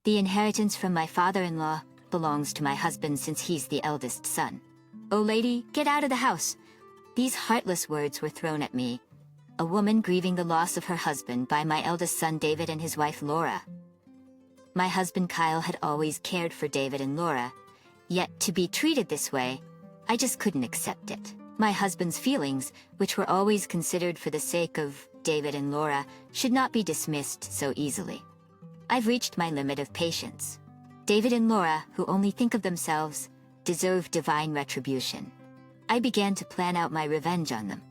The inheritance from my father-in-law belongs to my husband since he's the eldest son. Oh lady, get out of the house! These heartless words were thrown at me. A woman grieving the loss of her husband by my eldest son David and his wife Laura. My husband Kyle had always cared for David and Laura, yet to be treated this way, I just couldn't accept it. My husband's feelings, which were always considered for the sake of David and Laura, should not be dismissed so easily. I've reached my limit of patience. David and Laura, who only think of themselves, deserve divine retribution. I began to plan out my revenge on them.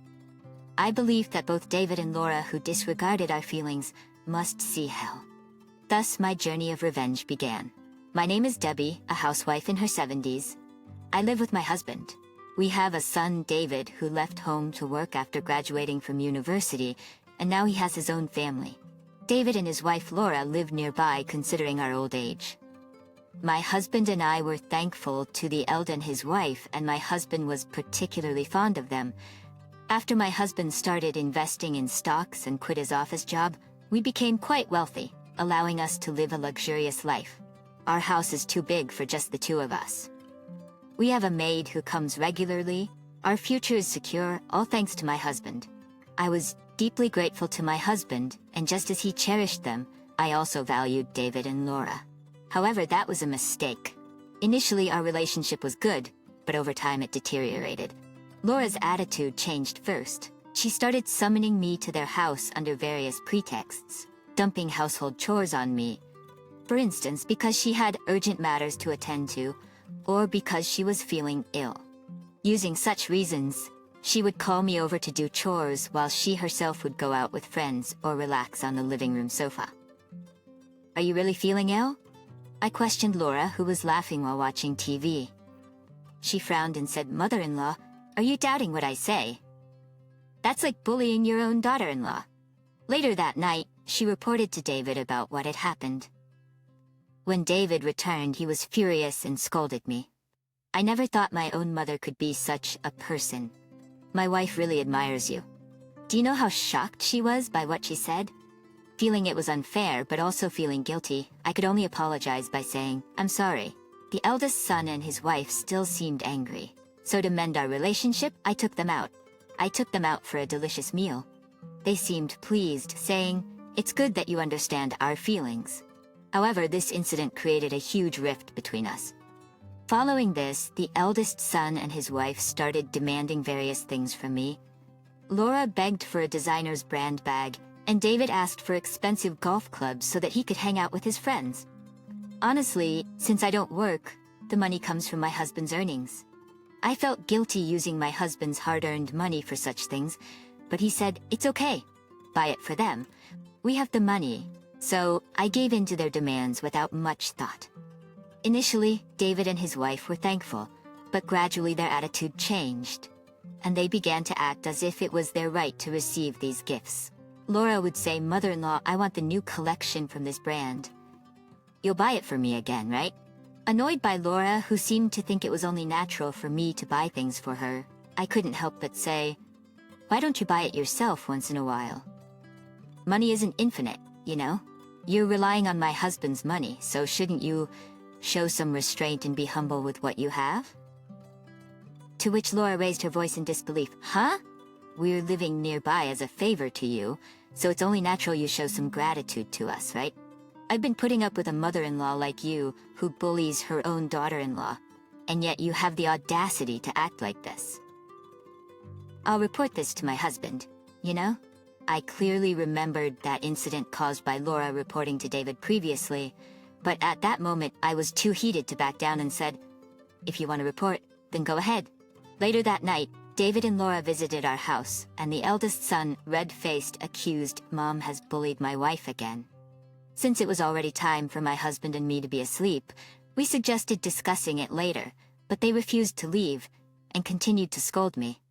I believed that both David and Laura, who disregarded our feelings, must see hell. Thus my journey of revenge began. My name is Debbie, a housewife in her 70s. I live with my husband. We have a son, David, who left home to work after graduating from university, and now he has his own family. David and his wife Laura live nearby considering our old age. My husband and I were thankful to the elder and his wife, and my husband was particularly fond of them. After my husband started investing in stocks and quit his office job, we became quite wealthy, allowing us to live a luxurious life. Our house is too big for just the two of us. We have a maid who comes regularly. Our future is secure, all thanks to my husband. I was deeply grateful to my husband, and just as he cherished them, I also valued David and Laura. However, that was a mistake. Initially, our relationship was good, but over time it deteriorated. Laura's attitude changed first. She started summoning me to their house under various pretexts, dumping household chores on me. For instance, because she had urgent matters to attend to, or because she was feeling ill. Using such reasons, she would call me over to do chores while she herself would go out with friends or relax on the living room sofa. "Are you really feeling ill?" I questioned Laura, who was laughing while watching TV. She frowned and said, "Mother-in-law, are you doubting what I say? That's like bullying your own daughter-in-law." Later that night, she reported to David about what had happened. When David returned, he was furious and scolded me. I never thought my own mother could be such a person. "My wife really admires you." Do you know how shocked she was by what she said? Feeling it was unfair, but also feeling guilty, I could only apologize by saying, "I'm sorry." The eldest son and his wife still seemed angry. So to mend our relationship, I took them out. I took them out for a delicious meal. They seemed pleased, saying, "It's good that you understand our feelings." However, this incident created a huge rift between us. Following this, the eldest son and his wife started demanding various things from me. Laura begged for a designer's brand bag, and David asked for expensive golf clubs so that he could hang out with his friends. Honestly, since I don't work, the money comes from my husband's earnings. I felt guilty using my husband's hard-earned money for such things, but he said, "It's okay. Buy it for them. We have the money." So I gave in to their demands without much thought. Initially, David and his wife were thankful, but gradually their attitude changed, and they began to act as if it was their right to receive these gifts. Laura would say, "Mother-in-law, I want the new collection from this brand. You'll buy it for me again, right?" Annoyed by Laura, who seemed to think it was only natural for me to buy things for her, I couldn't help but say, "Why don't you buy it yourself once in a while? Money isn't infinite, you know? You're relying on my husband's money, so shouldn't you show some restraint and be humble with what you have?" To which Laura raised her voice in disbelief. "Huh? We're living nearby as a favor to you, so it's only natural you show some gratitude to us, right? I've been putting up with a mother-in-law like you who bullies her own daughter-in-law, and yet you have the audacity to act like this. I'll report this to my husband, you know?" I clearly remembered that incident caused by Laura reporting to David previously, but at that moment I was too heated to back down and said, "If you want to report, then go ahead." Later that night, David and Laura visited our house, and the eldest son, red-faced, accused, "Mom has bullied my wife again." Since it was already time for my husband and me to be asleep, we suggested discussing it later, but they refused to leave and continued to scold me.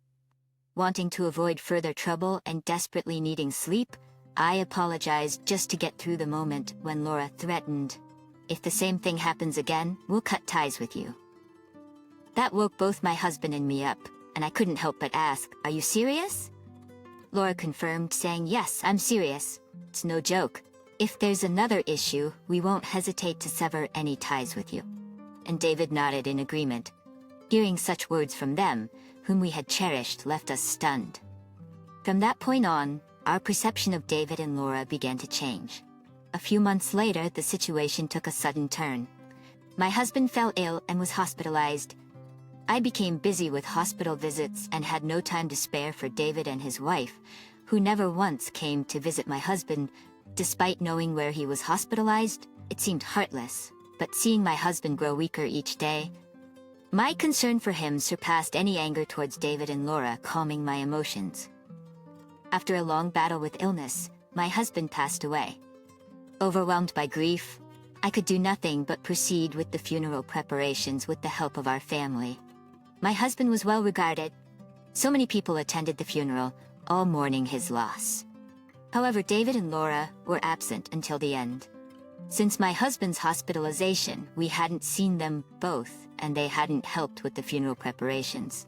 Wanting to avoid further trouble and desperately needing sleep, I apologized just to get through the moment when Laura threatened, "If the same thing happens again, we'll cut ties with you." That woke both my husband and me up, and I couldn't help but ask, "Are you serious?" Laura confirmed, saying, "Yes, I'm serious. It's no joke. If there's another issue, we won't hesitate to sever any ties with you." And David nodded in agreement. Hearing such words from them, whom we had cherished, left us stunned. From that point on, our perception of David and Laura began to change. A few months later, the situation took a sudden turn. My husband fell ill and was hospitalized. I became busy with hospital visits and had no time to spare for David and his wife, who never once came to visit my husband. Despite knowing where he was hospitalized, it seemed heartless, but seeing my husband grow weaker each day, my concern for him surpassed any anger towards David and Laura, calming my emotions. After a long battle with illness, my husband passed away. Overwhelmed by grief, I could do nothing but proceed with the funeral preparations with the help of our family. My husband was well regarded. So many people attended the funeral, all mourning his loss. However, David and Laura were absent until the end. Since my husband's hospitalization, we hadn't seen them both, and they hadn't helped with the funeral preparations.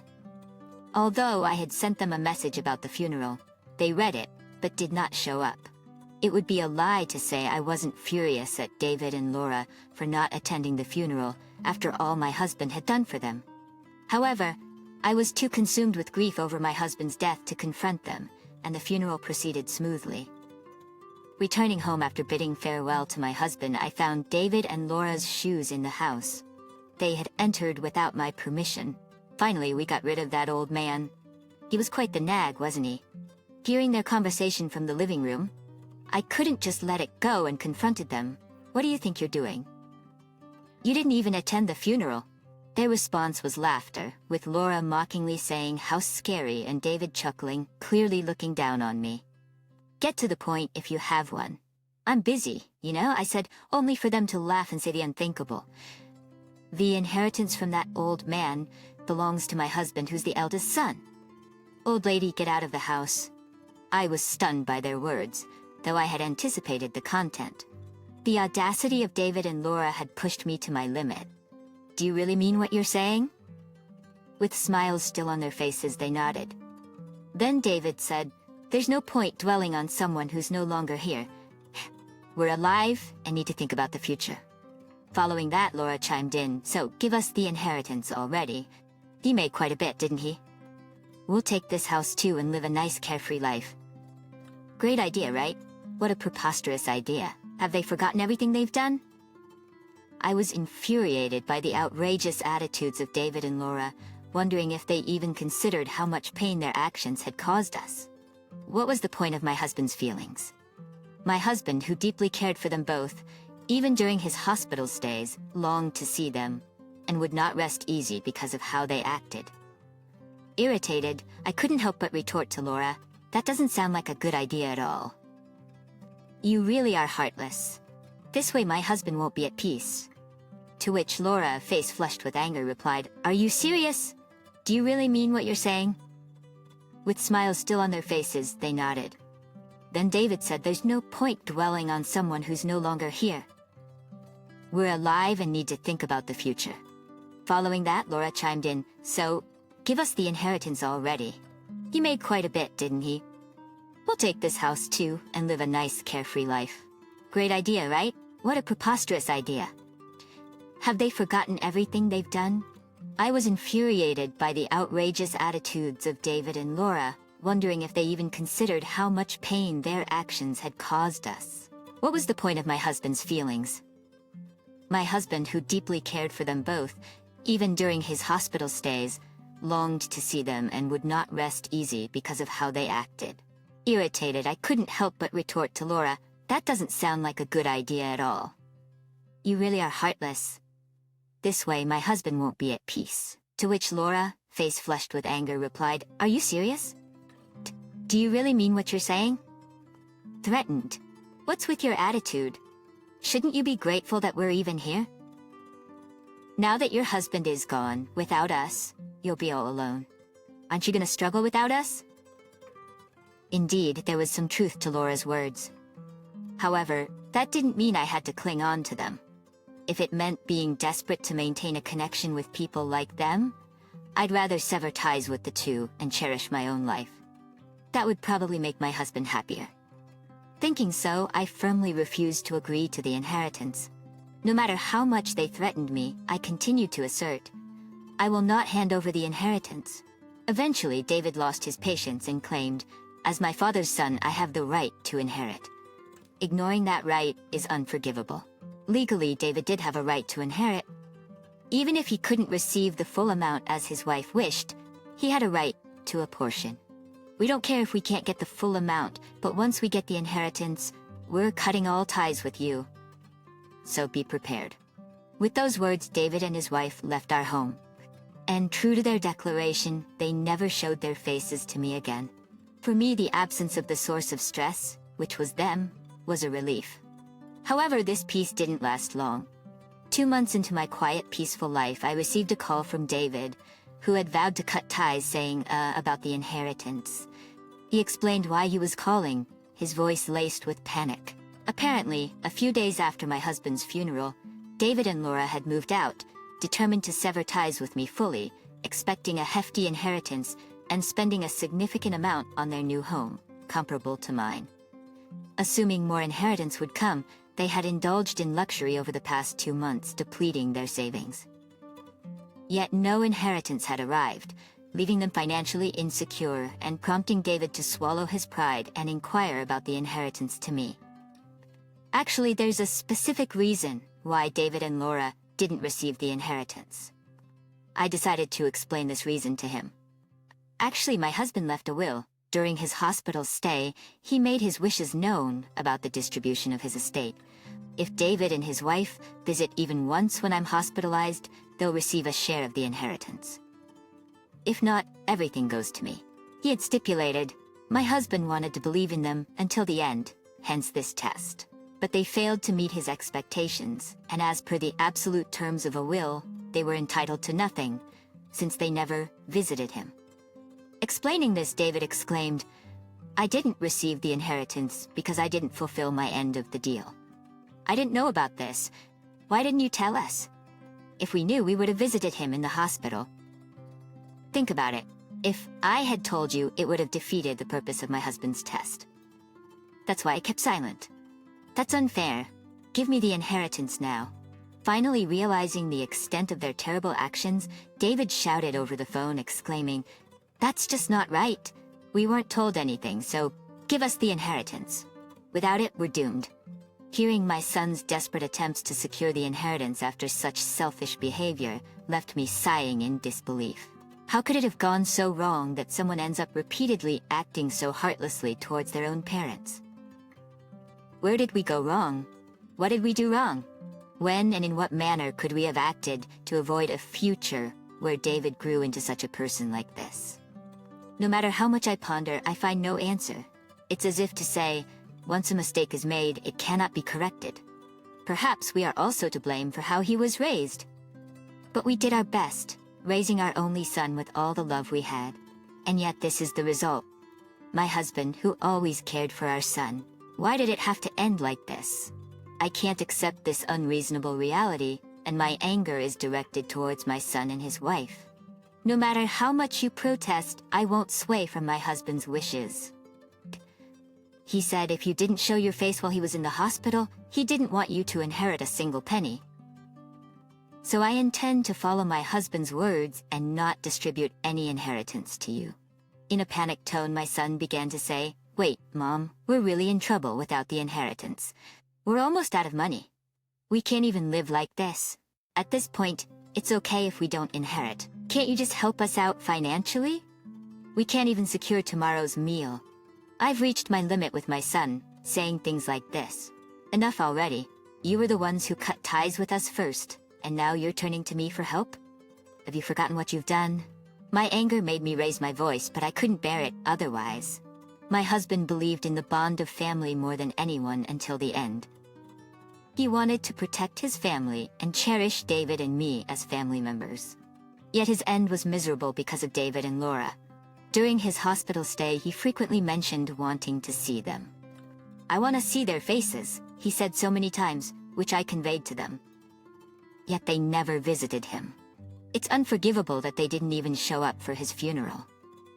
Although I had sent them a message about the funeral, they read it, but did not show up. It would be a lie to say I wasn't furious at David and Laura for not attending the funeral after all my husband had done for them. However, I was too consumed with grief over my husband's death to confront them, and the funeral proceeded smoothly. Returning home after bidding farewell to my husband, I found David and Laura's shoes in the house. They had entered without my permission. Finally, we got rid of that old man. He was quite the nag, wasn't he? Hearing their conversation from the living room, I couldn't just let it go and confronted them. "What do you think you're doing? You didn't even attend the funeral." Their response was laughter, with Laura mockingly saying how scary and David chuckling, clearly looking down on me. "Get to the point if you have one. I'm busy, you know," I said, only for them to laugh and say the unthinkable. "The inheritance from that old man belongs to my husband, who's the eldest son." "Old lady, get out of the house." I was stunned by their words, though I had anticipated the content. The audacity of David and Laura had pushed me to my limit. "Do you really mean what you're saying?" With smiles still on their faces, they nodded. Then David said, "There's no point dwelling on someone who's no longer here. We're alive and need to think about the future." Following that, Laura chimed in, "So, give us the inheritance already. He made quite a bit, didn't he? We'll take this house too and live a nice carefree life." Great idea, right? What a preposterous idea. Have they forgotten everything they've done? I was infuriated by the outrageous attitudes of David and Laura, wondering if they even considered how much pain their actions had caused us. What was the point of my husband's feelings? My husband, who deeply cared for them both, even during his hospital stays, longed to see them, and would not rest easy because of how they acted. Irritated, I couldn't help but retort to Laura, "That doesn't sound like a good idea at all. You really are heartless. This way my husband won't be at peace." To which Laura, face flushed with anger, replied, "Are you serious? Do you really mean what you're saying?" With smiles still on their faces, they nodded. Then David said, "There's no point dwelling on someone who's no longer here. We're alive and need to think about the future." Following that, Laura chimed in, "So, give us the inheritance already. He made quite a bit, didn't he? We'll take this house too and live a nice carefree life." Great idea, right? What a preposterous idea. Have they forgotten everything they've done? I was infuriated by the outrageous attitudes of David and Laura, wondering if they even considered how much pain their actions had caused us. What was the point of my husband's feelings? My husband, who deeply cared for them both, even during his hospital stays, longed to see them and would not rest easy because of how they acted. Irritated, I couldn't help but retort to Laura, "That doesn't sound like a good idea at all. You really are heartless. This way my husband won't be at peace." To which Laura, face flushed with anger, replied, "Are you serious? Do you really mean what you're saying?" Threatened. What's with your attitude? Shouldn't you be grateful that we're even here? Now that your husband is gone, without us, you'll be all alone. Aren't you gonna struggle without us? Indeed, there was some truth to Laura's words. However, that didn't mean I had to cling on to them. If it meant being desperate to maintain a connection with people like them, I'd rather sever ties with the two and cherish my own life. That would probably make my husband happier. Thinking so, I firmly refused to agree to the inheritance. No matter how much they threatened me, I continued to assert, I will not hand over the inheritance. Eventually, David lost his patience and claimed, as my father's son, I have the right to inherit. Ignoring that right is unforgivable. Legally, David did have a right to inherit. Even if he couldn't receive the full amount as his wife wished, he had a right to a portion. We don't care if we can't get the full amount, but once we get the inheritance, we're cutting all ties with you. So be prepared. With those words, David and his wife left our home. And true to their declaration, they never showed their faces to me again. For me, the absence of the source of stress, which was them, was a relief. However, this peace didn't last long. 2 months into my quiet, peaceful life, I received a call from David, who had vowed to cut ties, saying, about the inheritance. He explained why he was calling, his voice laced with panic. Apparently, a few days after my husband's funeral, David and Laura had moved out, determined to sever ties with me fully, expecting a hefty inheritance and spending a significant amount on their new home, comparable to mine. Assuming more inheritance would come, they had indulged in luxury over the past 2 months, depleting their savings. Yet no inheritance had arrived, leaving them financially insecure and prompting David to swallow his pride and inquire about the inheritance to me. Actually, there's a specific reason why David and Laura didn't receive the inheritance. I decided to explain this reason to him. Actually, my husband left a will. During his hospital stay, he made his wishes known about the distribution of his estate. If David and his wife visit even once when I'm hospitalized, they'll receive a share of the inheritance. If not, everything goes to me. He had stipulated, my husband wanted to believe in them until the end, hence this test. But they failed to meet his expectations, and as per the absolute terms of a will, they were entitled to nothing, since they never visited him. Explaining this, David exclaimed, I didn't receive the inheritance because I didn't fulfill my end of the deal. I didn't know about this. Why didn't you tell us? If we knew, we would have visited him in the hospital. Think about it. If I had told you, it would have defeated the purpose of my husband's test. That's why I kept silent. That's unfair. Give me the inheritance now. Finally realizing the extent of their terrible actions, David shouted over the phone, exclaiming, That's just not right. We weren't told anything, so give us the inheritance. Without it, we're doomed. Hearing my son's desperate attempts to secure the inheritance after such selfish behavior left me sighing in disbelief. How could it have gone so wrong that someone ends up repeatedly acting so heartlessly towards their own parents? Where did we go wrong? What did we do wrong? When and in what manner could we have acted to avoid a future where David grew into such a person like this? No matter how much I ponder, I find no answer. It's as if to say, once a mistake is made, it cannot be corrected. Perhaps we are also to blame for how he was raised. But we did our best, raising our only son with all the love we had. And yet this is the result. My husband, who always cared for our son, why did it have to end like this? I can't accept this unreasonable reality, and my anger is directed towards my son and his wife. No matter how much you protest, I won't sway from my husband's wishes. He said if you didn't show your face while he was in the hospital, he didn't want you to inherit a single penny. So I intend to follow my husband's words and not distribute any inheritance to you. In a panicked tone, my son began to say, Wait, Mom, we're really in trouble without the inheritance. We're almost out of money. We can't even live like this. At this point, it's okay if we don't inherit. Can't you just help us out financially? We can't even secure tomorrow's meal. I've reached my limit with my son, saying things like this. Enough already. You were the ones who cut ties with us first, and now you're turning to me for help? Have you forgotten what you've done? My anger made me raise my voice, but I couldn't bear it otherwise. My husband believed in the bond of family more than anyone until the end. He wanted to protect his family and cherish David and me as family members. Yet his end was miserable because of David and Laura. During his hospital stay, he frequently mentioned wanting to see them. I want to see their faces, he said so many times, which I conveyed to them. Yet they never visited him. It's unforgivable that they didn't even show up for his funeral.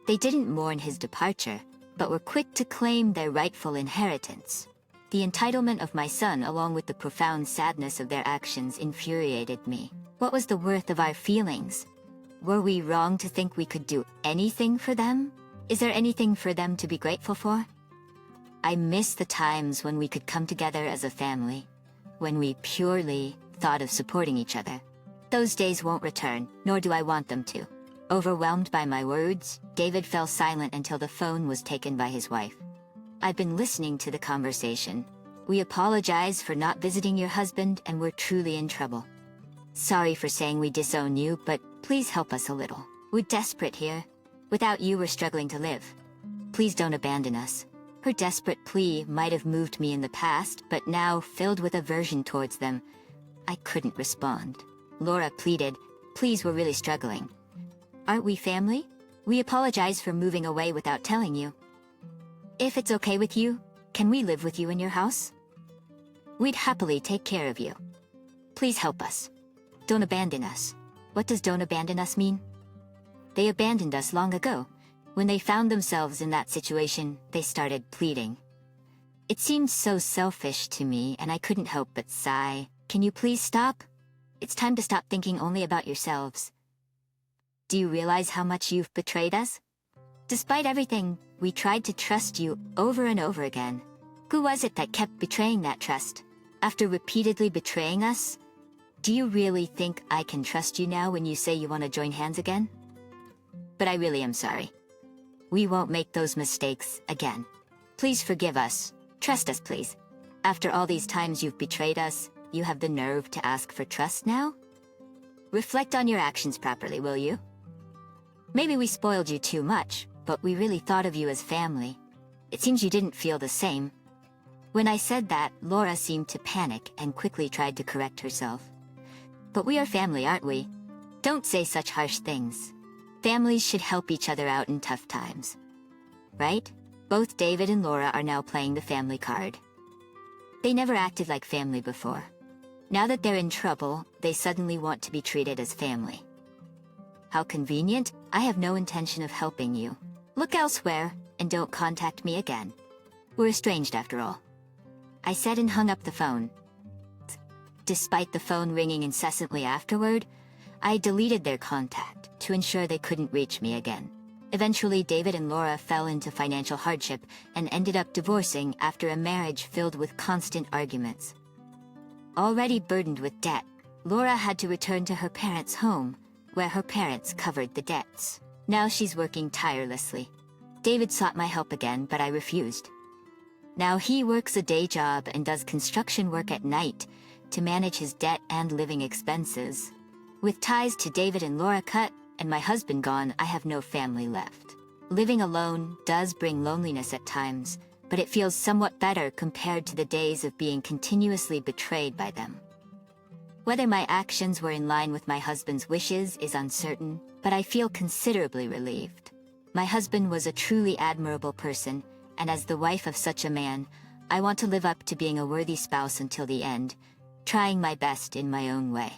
They didn't mourn his departure, but were quick to claim their rightful inheritance. The entitlement of my son, along with the profound sadness of their actions, infuriated me. What was the worth of our feelings? Were we wrong to think we could do anything for them? Is there anything for them to be grateful for? I miss the times when we could come together as a family, when we purely thought of supporting each other. Those days won't return, nor do I want them to. Overwhelmed by my words, David fell silent until the phone was taken by his wife. I've been listening to the conversation. We apologize for not visiting your husband, and we're truly in trouble. Sorry for saying we disown you, but please help us a little. We're desperate here. Without you, we're struggling to live. Please don't abandon us. Her desperate plea might have moved me in the past, but now, filled with aversion towards them, I couldn't respond. Laura pleaded, "Please, we're really struggling. Aren't we family? We apologize for moving away without telling you. If it's okay with you, can we live with you in your house? We'd happily take care of you. Please help us. Don't abandon us." What does "don't abandon us" mean? They abandoned us long ago. When they found themselves in that situation, they started pleading. It seemed so selfish to me, and I couldn't help but sigh. Can you please stop? It's time to stop thinking only about yourselves. Do you realize how much you've betrayed us? Despite everything, we tried to trust you over and over again. Who was it that kept betraying that trust? After repeatedly betraying us, do you really think I can trust you now when you say you want to join hands again? But I really am sorry. We won't make those mistakes again. Please forgive us. Trust us, please. After all these times you've betrayed us, you have the nerve to ask for trust now? Reflect on your actions properly, will you? Maybe we spoiled you too much, but we really thought of you as family. It seems you didn't feel the same. When I said that, Laura seemed to panic and quickly tried to correct herself. But we are family, aren't we? Don't say such harsh things. Families should help each other out in tough times. Right? Both David and Laura are now playing the family card. They never acted like family before. Now that they're in trouble, they suddenly want to be treated as family. How convenient. I have no intention of helping you. Look elsewhere, and don't contact me again. We're estranged after all. I said and hung up the phone. Despite the phone ringing incessantly afterward, I deleted their contact to ensure they couldn't reach me again. Eventually, David and Laura fell into financial hardship and ended up divorcing after a marriage filled with constant arguments. Already burdened with debt, Laura had to return to her parents' home, where her parents covered the debts. Now she's working tirelessly. David sought my help again, but I refused. Now he works a day job and does construction work at night to manage his debt and living expenses. With ties to David and Laura cut, and my husband gone, I have no family left. Living alone does bring loneliness at times, but it feels somewhat better compared to the days of being continuously betrayed by them. Whether my actions were in line with my husband's wishes is uncertain, but I feel considerably relieved. My husband was a truly admirable person, and as the wife of such a man, I want to live up to being a worthy spouse until the end, trying my best in my own way.